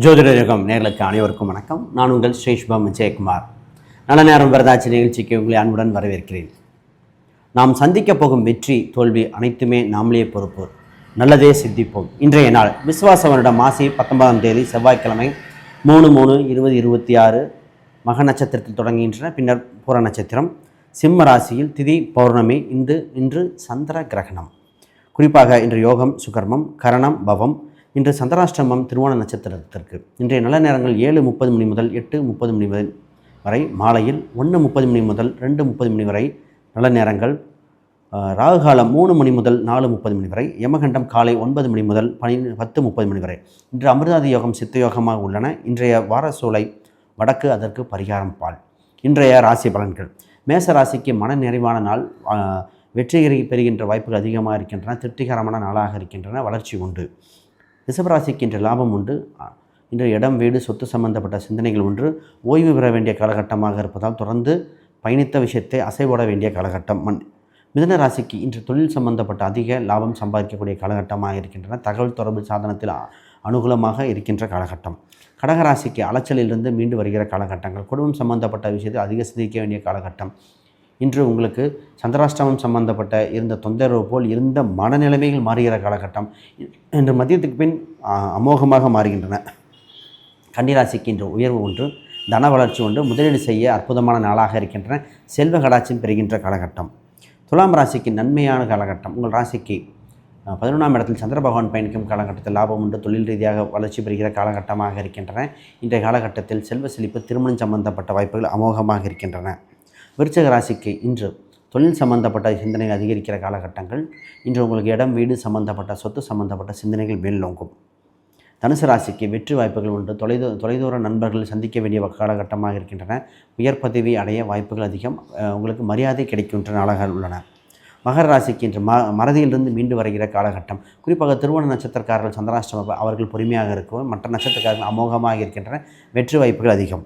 ஜோதிட யுகம் நேர்களுக்கு அனைவருக்கும் வணக்கம். நான் உங்கள் ஸ்ரீஷ்பம் ஜெயக்குமார். நல்ல நேரம் வரதாட்சி நிகழ்ச்சிக்கு உங்களை அன்புடன் வரவேற்கிறேன். நாம் சந்திக்கப் போகும் வெற்றி தோல்வி அனைத்துமே நாமளே பொறுப்பு. நல்லதே சித்திப்போம். இன்றைய நாள் விசுவாச வருடம் மாசி 19ஆம் தேதி செவ்வாய்க்கிழமை 3/3/2026 மக நட்சத்திரத்தில் தொடங்குகின்றன. பின்னர் பூர நட்சத்திரம். சிம்ம ராசியில் திதி பௌர்ணமி. இன்று சந்திர கிரகணம். குறிப்பாக இன்று யோகம் சுகர்மம், கரணம் பவம். இன்று சந்திராஷ்டமம் திருவோண நட்சத்திரத்திற்கு. இன்றைய நல்ல நேரங்கள் 7:30 மணி முதல் 8:30 மணி வரை, மாலையில் 1:30 மணி முதல் 2:30 மணி வரை நல்ல நேரங்கள். ராகு காலம் 3 மணி முதல் 4:30 மணி வரை. யமகண்டம் காலை 9 மணி முதல் 10:30 மணி வரை. இன்று அமிர்தாதி யோகம் சித்த யோகமாக உள்ளன. இன்றைய வாரசூலை வடக்கு, அதற்கு பரிகாரம் பால். இன்றைய ராசி பலன்கள். மேச ராசிக்கு மன நிறைவான நாள். வெற்றிகரை பெறுகின்ற வாய்ப்புகள் அதிகமாக இருக்கின்றன. திருப்திகரமான நாளாக இருக்கின்றன. வளர்ச்சி உண்டு. ரிஷபராசிக்கு இன்று லாபம் உண்டு. இன்று இடம், வீடு, சொத்து சம்பந்தப்பட்ட சிந்தனைகள் ஒன்று. ஓய்வு பெற வேண்டிய காலகட்டமாக இருப்பதால் தொடர்ந்து பயணித்த விஷயத்தை அசைவோட வேண்டிய காலகட்டம். மிதுன ராசிக்கு இன்று தொழில் சம்பந்தப்பட்ட அதிக லாபம் சம்பாதிக்கக்கூடிய காலகட்டமாக இருக்கின்றன. தகவல் தொடர்பு சாதனத்தில் அனுகூலமாக இருக்கின்ற காலகட்டம். கடகராசிக்கு அலைச்சலிலிருந்து மீண்டு வருகிற காலகட்டங்கள். குடும்பம் சம்பந்தப்பட்ட விஷயத்தில் அதிக சிந்திக்க வேண்டிய காலகட்டம். இன்று உங்களுக்கு சந்திராஷ்டமம் சம்பந்தப்பட்ட இருந்த தொந்தரவு போல் இருந்த மனநிலைமைகள் மாறுகிற காலகட்டம். இன்று மதியத்துக்கு பின் அமோகமாக மாறுகின்றன. கன்னிராசிக்கு இன்று உயர்வு ஒன்று, தன வளர்ச்சி ஒன்று, முதலீடு செய்ய அற்புதமான நாளாக இருக்கின்றன. செல்வ கடாட்சியம் பெறுகின்ற காலகட்டம். துலாம் ராசிக்கு நன்மையான காலகட்டம். உங்கள் ராசிக்கு 11ஆம் இடத்தில் சந்திர பகவான் பயணிக்கும் காலகட்டத்தில் லாபம் உண்டு. தொழில் ரீதியாக வளர்ச்சி பெறுகிற காலகட்டமாக இருக்கின்றன. இன்றைய காலகட்டத்தில் செல்வ செழிப்பு, திருமணம் சம்பந்தப்பட்ட வாய்ப்புகள் அமோகமாக இருக்கின்றன. விருச்சிக ராசிக்கு இன்று தொழில் சம்பந்தப்பட்ட சிந்தனைகள் அதிகரிக்கிற காலகட்டங்கள். இன்று உங்களுக்கு இடம், வீடு சம்பந்தப்பட்ட சொத்து சம்பந்தப்பட்ட சிந்தனைகள் மேலோங்கும். தனுசு ராசிக்கு வெற்றி வாய்ப்புகள் உண்டு. தொலைதூர நண்பர்கள் சந்திக்க வேண்டிய காலகட்டமாக இருக்கின்றன. உயர் பதவி அடைய வாய்ப்புகள் அதிகம். உங்களுக்கு மரியாதை கிடைக்கின்ற நாளாக உள்ளன. மகர ராசிக்கு இன்று மறதியிலிருந்து மீண்டு வருகிற காலகட்டம். குறிப்பாக திருவோண நட்சத்திரக்காரர்கள் சந்திராஷ்டமம் அவர்கள் பொறுமையாக இருக்கும். மற்ற நட்சத்திரக்காரர்கள் அமோகமாக இருக்கின்றன. வெற்றி வாய்ப்புகள் அதிகம்.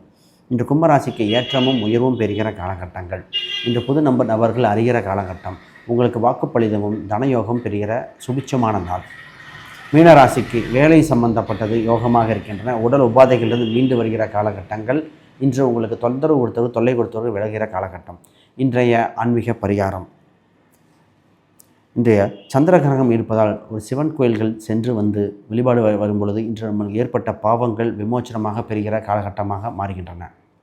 இன்று கும்பராசிக்கு ஏற்றமும் உயர்வும் பெறுகிற காலகட்டங்கள். இன்று புது நபர்கள் அறிகிற காலகட்டம். உங்களுக்கு வாக்குப்பளிதமும் தனயோகம் பெறுகிற சுபிட்சமான நாள். மீனராசிக்கு வேலை சம்பந்தப்பட்டது யோகமாக இருக்கின்றன. உடல் உபாதைகளிலிருந்து மீண்டு வருகிற காலகட்டங்கள். இன்று உங்களுக்கு தொந்தரவு கொடுத்தவர், தொல்லை கொடுத்தவர் விலகிற காலகட்டம். இன்றைய ஆன்மீக பரிகாரம். இன்றைய சந்திர கிரகம் இருப்பதால் ஒரு சிவன் கோயில்கள் சென்று வந்து வழிபாடு வரும்பொழுது இன்று நம்மளுக்கு ஏற்பட்ட பாவங்கள் விமோச்சனமாக பெறுகிற காலகட்டமாக மாறுகின்றன.